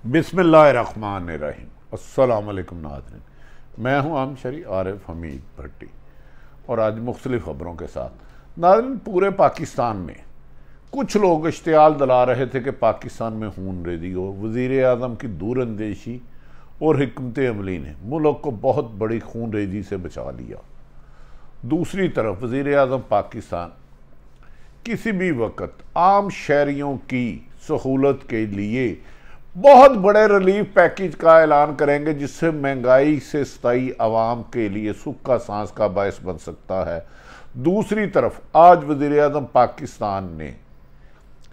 बिस्मिल्लाहिर्रहमानिर्रहीम। अस्सलाम वालेकुम नाज़रीन, मैं हूं आम शरी आरिफ हमीद भट्टी और आज मुख्तलिफ ख़बरों के साथ। नाज़रीन, पूरे पाकिस्तान में कुछ लोग इश्तियाल दिला रहे थे कि पाकिस्तान में खून रेज़ी हो। वज़ीर आज़म की दूरअंदेशी और हिकमत अमली ने मुल्क को बहुत बड़ी खून रेज़ी से बचा लिया। दूसरी तरफ वज़ीर आज़म पाकिस्तान किसी भी वक्त आम शहरियों की सहूलत के लिए बहुत बड़े रिलीफ पैकेज का ऐलान करेंगे, जिससे महंगाई से सताई आवाम के लिए सुख का सांस का बायस बन सकता है। दूसरी तरफ आज वज़ीर आज़म पाकिस्तान ने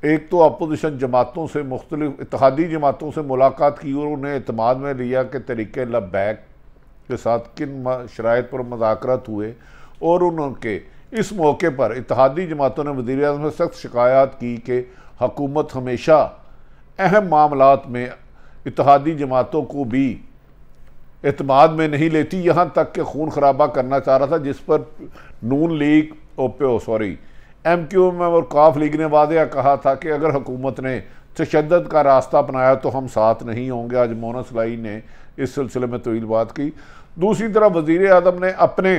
एक तो अपोजिशन जमातों से, मुख्तलिफ इत्तेहादी जमातों से मुलाकात की और उन्हें एतमाद में लिया कि तरीक़े लब्बैक के साथ किन शराइत पर मुज़ाकरात हुए, और उनके इस मौके पर इत्तेहादी जमातों ने वज़ीर आज़म से सख्त शिकायत की कि हुकूमत हमेशा अहम मामलात में इत्तेहादी जमातों को भी एतमाद में नहीं लेती, यहाँ तक कि खून खराबा करना चाह रहा था, जिस पर नून लीग MQM और काफ लीग ने वादे कहा था कि अगर हुकूमत ने तशद्दुद का रास्ता अपनाया तो हम साथ नहीं होंगे। आज मोनस लाई ने इस सिलसिले में तवील बात की। दूसरी तरफ वज़ीर आज़म ने अपने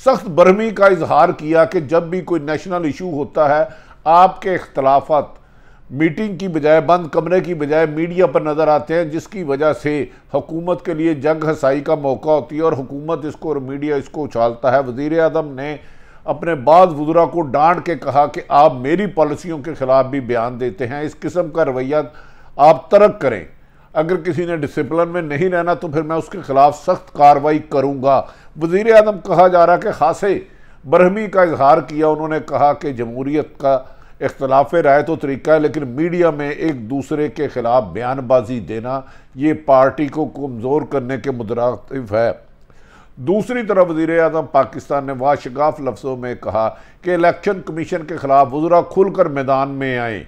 सख्त बरहमी का इजहार किया कि जब भी कोई नेशनल इशू होता है, आपके इख्तलाफात मीटिंग की बजाय, बंद कमरे की बजाय मीडिया पर नज़र आते हैं, जिसकी वजह से हुकूमत के लिए जंग हसाई का मौका होती है और हुकूमत इसको और मीडिया इसको उछालता है। वज़ीर आज़म ने अपने बाद वज़रा को डांट के कहा कि आप मेरी पॉलिसियों के ख़िलाफ़ भी बयान देते हैं, इस किस्म का रवैया आप तर्क करें। अगर किसी ने डिसिप्लिन में नहीं रहना तो फिर मैं उसके खिलाफ सख्त कार्रवाई करूँगा। वज़ीर आज़म कहा जा रहा कि खासे बरहमी का इजहार किया। उन्होंने कहा कि जमहूरियत का इख्तलाफ राय तो तरीका है, लेकिन मीडिया में एक दूसरे के खिलाफ बयानबाजी देना ये पार्टी को कमज़ोर करने के मुतरादिफ है। दूसरी तरफ वज़ीर आज़म पाकिस्तान ने वाशगाफ लफ्ज़ों में कहा कि इलेक्शन कमीशन के खिलाफ वज़रा खुलकर मैदान में आएँ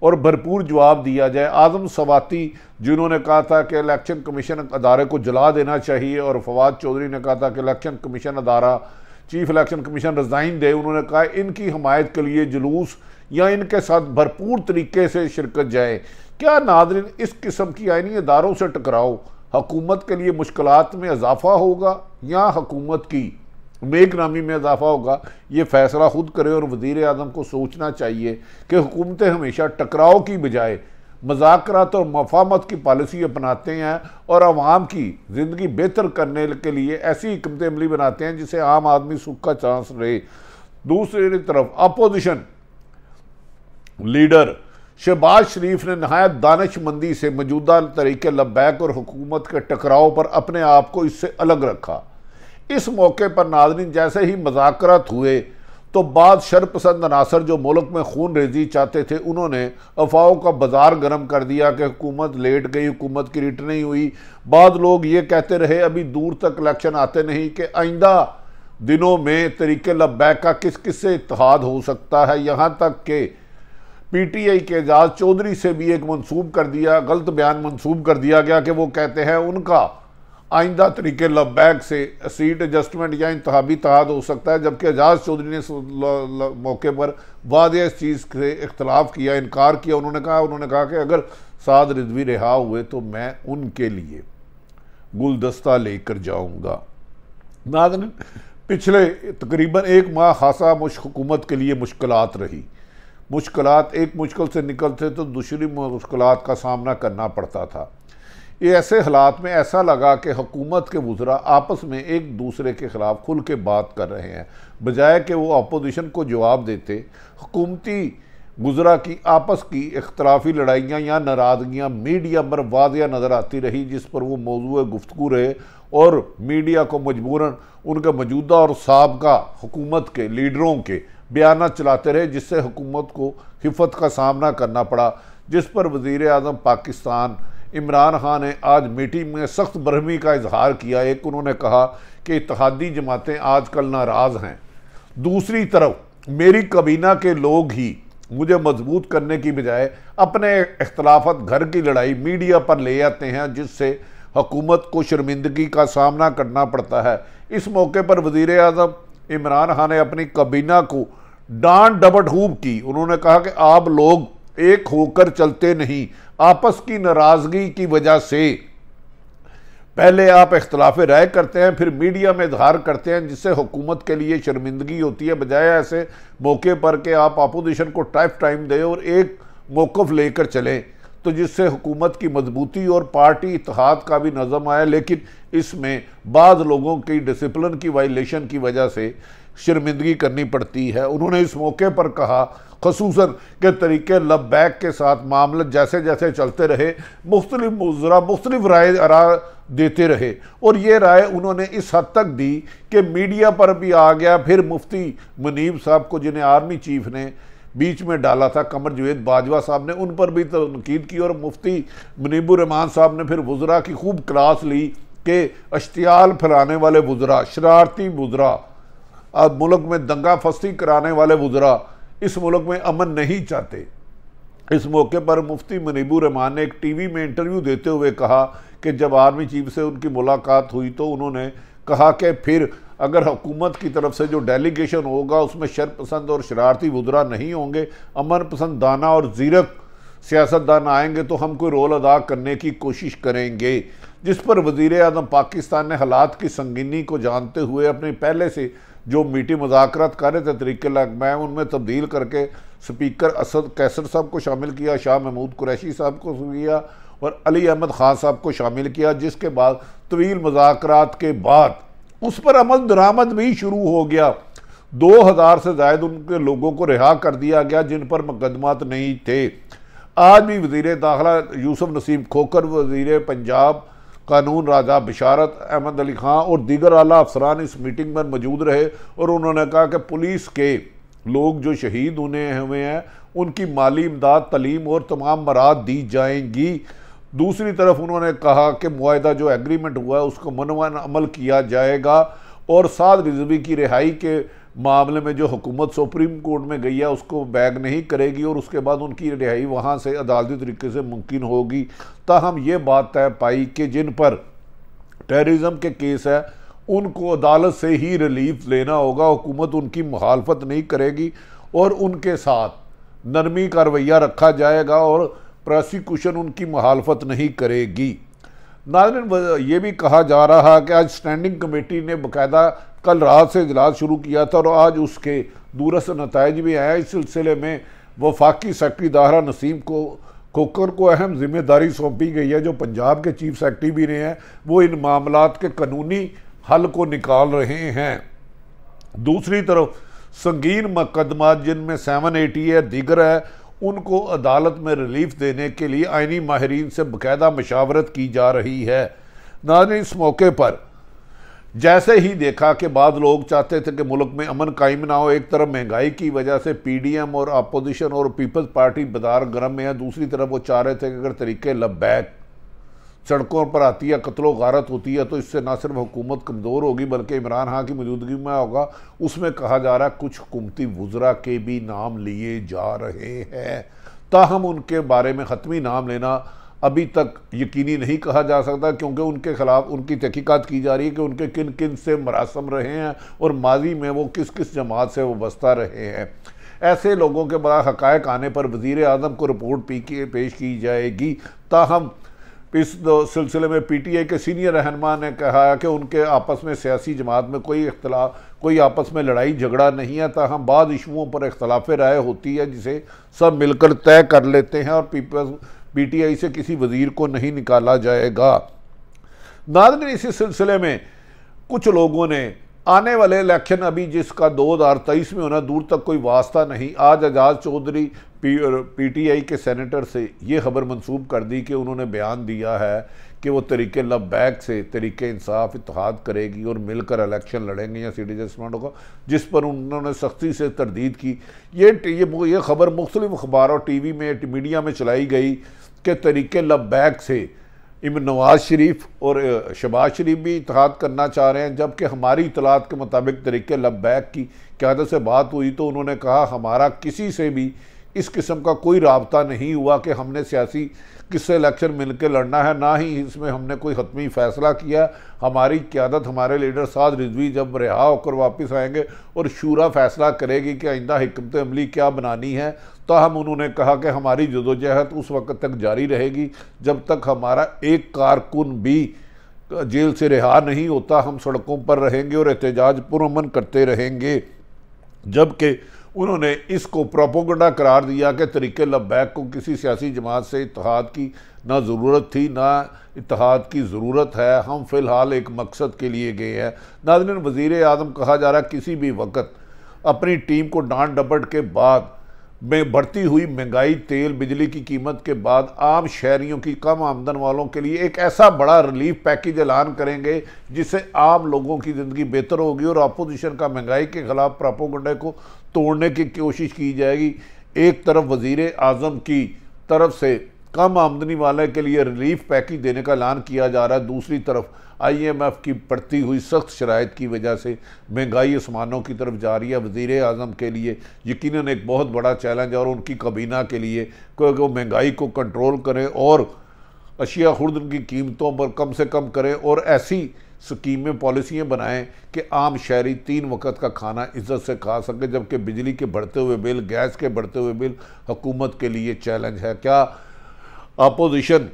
और भरपूर जवाब दिया जाए। आज़म सवाती, जिन्होंने कहा था कि इलेक्शन कमीशन अदारे को जला देना चाहिए, और फवाद चौधरी ने कहा था कि इलेक्शन कमीशन अदारा, चीफ इलेक्शन कमीशन रिज़ाइन दे, उन्होंने कहा इनकी हमायत के लिए जुलूस या इनके साथ भरपूर तरीके से शिरकत जाए। क्या नाज़रीन, इस किस्म की आईनी अदारों से टकराव हुकूमत के लिए मुश्किलात में इजाफा होगा या हुकूमत की नेकनामी में इजाफा होगा? ये फैसला खुद करें, और वज़ीर आज़म को सोचना चाहिए कि हुकूमतें हमेशा टकराव की बजाय मज़ाकरात और मफाहमत की पॉलिसी अपनाते हैं और आवाम की ज़िंदगी बेहतर करने के लिए ऐसी हिकमत अमली बनाते हैं जिससे आम आदमी सुख का चांस रहे। दूसरी तरफ अपोजिशन लीडर शहबाज शरीफ ने नहायत दानिशमंदी से मौजूदा तरीके लब्बैक और हुकूमत के टकराव पर अपने आप को इससे अलग रखा। इस मौके पर नाज़रीन, जैसे ही मुज़ाकरात हुए तो बाद शरपसंद अनासर जो मुल्क में खून रेजी चाहते थे, उन्होंने अफवाहों का बाजार गर्म कर दिया कि हुकूमत लेट गई, हुकूमत की रिट नहीं हुई। बाद लोग ये कहते रहे अभी दूर तक इलेक्शन आते नहीं कि आइंदा दिनों में तरीके लब्बैक का किस किस से इत्तेहाद हो सकता है। यहाँ तक कि PTI के एजाज चौधरी से भी एक मंसूब कर दिया, गलत बयान मंसूब कर दिया गया कि वो कहते हैं उनका आइंदा तरीके लब्बैक से सीट एडजस्टमेंट या इंतखाबी इत्तेहाद हो सकता है, जबकि एजाज चौधरी ने मौके पर वादे इस चीज़ से इख्तलाफ किया, इनकार किया। उन्होंने कहा कि अगर साद रिजवी रिहा हुए तो मैं उनके लिए गुलदस्ता लेकर जाऊंगा। नाज़रीन, पिछले तकरीबन एक माह खासा हुकूमत के लिए मुश्किलात रही। मुश्किलात, एक मुश्किल से निकलते तो दूसरी मुश्किलात का सामना करना पड़ता था। ये ऐसे हालात में ऐसा लगा कि हुकूमत के वज़रा आपस में एक दूसरे के ख़िलाफ़ खुल के बात कर रहे हैं, बजाय कि वो अपोजिशन को जवाब देते। हुकूमती वज़रा की आपस की इख्तलाफी लड़ाइयाँ या नाराज़गियाँ मीडिया पर वाज़िया नज़र आती रही, जिस पर वो मौजूद गुफ्तगू रहे और मीडिया को मजबूरन उनके मौजूदा और साबका हुकूमत के लीडरों के बयान चलाते रहे, जिससे हुकूमत को हिफ़त का सामना करना पड़ा, जिस पर वज़ीर आज़म पाकिस्तान इमरान खान ने आज मीटिंग में सख्त बरहमी का इजहार किया। एक उन्होंने कहा कि इत्तेहादी जमातें आजकल नाराज़ हैं, दूसरी तरफ मेरी कबीना के लोग ही मुझे मजबूत करने की बजाय अपने इख्तलाफात घर की लड़ाई मीडिया पर ले आते हैं, जिससे हुकूमत को शर्मिंदगी का सामना करना पड़ता है। इस मौके पर वज़ीर आज़म इमरान खान ने अपनी कबीना को डांट डबट खूब की। उन्होंने कहा कि आप लोग एक होकर चलते नहीं। आपस की नाराजगी की वजह से पहले आप इख्तलाफ राय करते हैं, फिर मीडिया में इजहार करते हैं, जिससे हुकूमत के लिए शर्मिंदगी होती है, बजाय ऐसे मौके पर कि आप अपोजिशन को टाइम दें और एक मौक़िफ़ लेकर चलें, तो जिससे हुकूमत की मजबूती और पार्टी इत्तेहाद का भी नज़म आया। लेकिन इसमें बाज़ लोगों की डिसिप्लिन की वायलेशन की वजह से शर्मिंदगी करनी पड़ती है। उन्होंने इस मौके पर कहा खसूसन के तरीके लबैक के साथ मामले जैसे जैसे चलते रहे, मुख्तलिफ वज़रा मुख्तलिफ राय देते रहे, और ये राय उन्होंने इस हद तक दी कि मीडिया पर भी आ गया। फिर मुफ्ती मुनीब साहब को, जिन्हें आर्मी चीफ ने बीच में डाला था, कमर जवेद बाजवा साहब ने, उन पर भी तनकीद की, और मुफ्ती मुनीबुर रहमान साहब ने फिर वज़रा की खूब क्लास ली कि अश्तियाल फैलाने वाले वज़रा, शरारती वज़रा, अब मुल्क में दंगा फस्ती कराने वाले वज़रा इस मुल्क में अमन नहीं चाहते। इस मौके पर मुफ्ती मुनीबुर रहमान ने एक टीवी में इंटरव्यू देते हुए कहा कि जब आर्मी चीफ से उनकी मुलाकात हुई तो उन्होंने कहा कि फिर अगर हुकूमत की तरफ से जो डेलीगेशन होगा उसमें शरपसंद और शरारती वज़रा नहीं होंगे, अमन पसंद दाना और ज़ीरक सियासतदान आएंगे तो हम कोई रोल अदा करने की कोशिश करेंगे। जिस पर वज़ीर आज़म पाकिस्तान ने हालात की संगीनी को जानते हुए अपने पहले से जो मीटिंग मुज़ाकरात कर रहे थे तरीके मैं उनमें तब्दील करके स्पीकर असद कैसर साहब को शामिल किया, शाह महमूद कुरैशी साहब को किया और अली अहमद ख़ान साहब को शामिल किया, जिसके बाद तवील मुज़ाकरात के बाद उस पर अमल दरामद भी शुरू हो गया। 2000 से ज़ायद उनके लोगों को रिहा कर दिया गया जिन पर मुकदमात नहीं थे। आज भी वज़ीर दाखिला यूसुफ नसीम खोखर, वज़ीर पंजाब कानून राजा बिशारत अहमद अली खां और दीगर आला अफसरान इस मीटिंग में मौजूद रहे, और उन्होंने कहा कि पुलिस के लोग जो शहीद हुए हैं उनकी माली इमदाद, तलीम और तमाम मराद दी जाएंगी। दूसरी तरफ उन्होंने कहा कि मुआहदा जो एग्रीमेंट हुआ है उसको मनवन अमल किया जाएगा, और साद रिजवी की रिहाई के मामले में जो हुकूमत सुप्रीम कोर्ट में गई है उसको बैग नहीं करेगी, और उसके बाद उनकी रिहाई वहाँ से अदालती तरीके से मुमकिन होगी। ताहम ये बात तय पाई कि जिन पर टेररिज्म के केस है उनको अदालत से ही रिलीफ लेना होगा, हुकूमत उनकी मुखालफत नहीं करेगी और उनके साथ नरमी का रवैया रखा जाएगा और प्रोसिक्यूशन उनकी मुखालफत नहीं करेगी। नाज़रीन, ये भी कहा जा रहा है कि आज स्टैंडिंग कमेटी ने बाकायदा कल रात से इजलास शुरू किया था और आज उसके दूरस्थ नताइज भी आए। इस सिलसिले में वफाकी सेक्रेटरी दाहरा नसीम को खोखर को अहम जिम्मेदारी सौंपी गई है, जो पंजाब के चीफ सेक्रेटरी भी रहे हैं, वो इन मामलात के कानूनी हल को निकाल रहे हैं। दूसरी तरफ संगीन मुकदमा जिनमें 780 है, दीगर है, उनको अदालत में रिलीफ देने के लिए आइनी माहिरीन से बाकायदा मशावरत की जा रही है। नाज़रीन, इस मौके पर जैसे ही देखा कि बाद लोग चाहते थे कि मुल्क में अमन कायम ना हो, एक तरफ महंगाई की वजह से पीडीएम और अपोजिशन और पीपल्स पार्टी बाजार गर्म में है, दूसरी तरफ वो चाह रहे थे कि अगर तरीके लबैक सड़कों पर आती है, कत्लो गारत होती है, तो इससे ना सिर्फ हुकूमत कमज़ोर होगी बल्कि इमरान खान की मौजूदगी में होगा। उसमें कहा जा रहा है कुछ हुकूमती वज़रा के भी नाम लिए जा रहे हैं, ताहम उनके बारे में ख़त्मी नाम लेना अभी तक यकीनी नहीं कहा जा सकता, क्योंकि उनके खिलाफ उनकी तहकीकात की जा रही है कि उनके किन किन से मरासम रहे हैं और माजी में वो किस किस जमात से वाबस्ता रहे हैं। ऐसे लोगों के बड़ा हक़ाइक़ आने पर वज़ीर आज़म को रिपोर्ट पेश की जाएगी। ताहम इस सिलसिले में पीटीआई के सीनियर रहनुमा ने कहा है कि उनके आपस में सियासी जमात में कोई इख्तलाफ, कोई आपस में लड़ाई झगड़ा नहीं है, ताहम बाद इशुओं पर इख्तलाफ राय होती है जिसे सब मिलकर तय कर लेते हैं और पीटीआई से किसी वज़ीर को नहीं निकाला जाएगा। नाज़रीन, इसी सिलसिले में कुछ लोगों ने आने वाले इलेक्शन अभी जिसका 2023 में होना दूर तक कोई वास्ता नहीं, आज एजाज चौधरी पीटीआई के सेनेटर से ये खबर मंसूब कर दी कि उन्होंने बयान दिया है कि वो तरीके लबैक से तरीके इंसाफ इत्तेहाद करेगी और मिलकर इलेक्शन लड़ेंगे या सिटीजन होगा, जिस पर उन्होंने सख्ती से तरदीद की। ये खबर मुख्तलिफ अखबार और टीवी में मीडिया में चलाई गई कि तरीके लबैक से नवाज शरीफ और शहबाज शरीफ भी इत्तेहाद करना चाह रहे हैं, जबकि हमारी इतलात के मुताबिक तरीके लबैक की क़यादत से बात हुई तो उन्होंने कहा हमारा किसी से भी इस किस्म का कोई राब्ता नहीं हुआ कि हमने सियासी किससे इलेक्शन मिलकर लड़ना है, ना ही इसमें हमने कोई हतमी फ़ैसला किया। हमारी क़यादत, हमारे लीडर साद रिजवी जब रिहा होकर वापस आएंगे और शूरा फ़ैसला करेगी कि आइंदा हिकमत अमली क्या बनानी है, ताहम उन्होंने कहा कि हमारी जदोजहद उस वक्त तक जारी रहेगी जब तक हमारा एक कारकुन भी जेल से रिहा नहीं होता। हम सड़कों पर रहेंगे और एहतजाज पुरअमन करते रहेंगे। जबकि उन्होंने इसको प्रोपोगंडा करार दिया कि तरीके लब्बैक को किसी सियासी जमात से इत्तेहाद की ना ज़रूरत थी, ना इत्तेहाद की ज़रूरत है, हम फ़िलहाल एक मकसद के लिए गए हैं। नाज़रीन, वज़ीर आज़म कहा जा रहा है किसी भी वक्त अपनी टीम को डांट डपट के बाद में बढ़ती हुई महंगाई, तेल, बिजली की कीमत के बाद आम शहरियों की, कम आमदन वालों के लिए एक ऐसा बड़ा रिलीफ पैकेज ऐलान करेंगे जिससे आम लोगों की ज़िंदगी बेहतर होगी और अपोजिशन का महंगाई के ख़िलाफ़ प्रोपेगेंडा को तोड़ने की कोशिश की जाएगी। एक तरफ वज़ीर आज़म की तरफ से कम आमदनी वाले के लिए रिलीफ पैकेज देने का ऐलान किया जा रहा है, दूसरी तरफ IMF की बढ़ती हुई सख्त शराइत की वजह से महंगाई आसमानों की तरफ जा रही है। वज़ीर आज़म के लिए यकीनन एक बहुत बड़ा चैलेंज है और उनकी काबीना के लिए, क्योंकि वो महंगाई को कंट्रोल करें और अशिया खुर्द की कीमतों पर कम से कम करें और ऐसी स्कीमें, पॉलिसियाँ बनाएं कि आम शहरी 3 वक्त का खाना इज्जत से खा सके। जबकि बिजली के बढ़ते हुए बिल, गैस के बढ़ते हुए बिल हुकूमत के लिए चैलेंज है। क्या अपोजिशन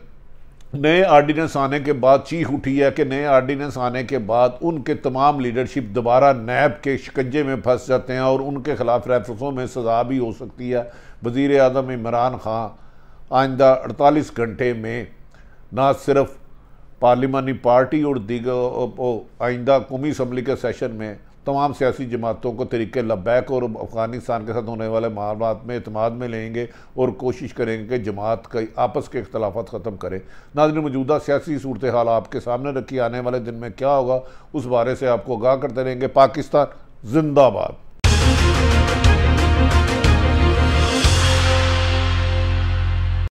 नए आर्डीनेंस आने के बाद चीख उठी है कि नए आर्डीनेंस आने के बाद उनके तमाम लीडरशिप दोबारा नैब के शिकंजे में फंस जाते हैं और उनके खिलाफ रेफरेंसों में सज़ा भी हो सकती है। वज़ीर आज़म इमरान खान आइंदा 48 घंटे में ना सिर्फ पार्लिमानी पार्टी और दीगर आइंदा कौमी असम्बली के सेशन में तमाम सियासी जमातों को तरीके लब्बैक और अफ़गानिस्तान के साथ होने वाले मामलात में एतमाद में लेंगे और कोशिश करेंगे कि जमात का आपस के इख्तलाफात ख़त्म करें। नाज़रीन, मौजूदा सियासी सूरत हाल आपके सामने रखी, आने वाले दिन में क्या होगा उस बारे से आपको आगाह करते रहेंगे। पाकिस्तान जिंदाबाद।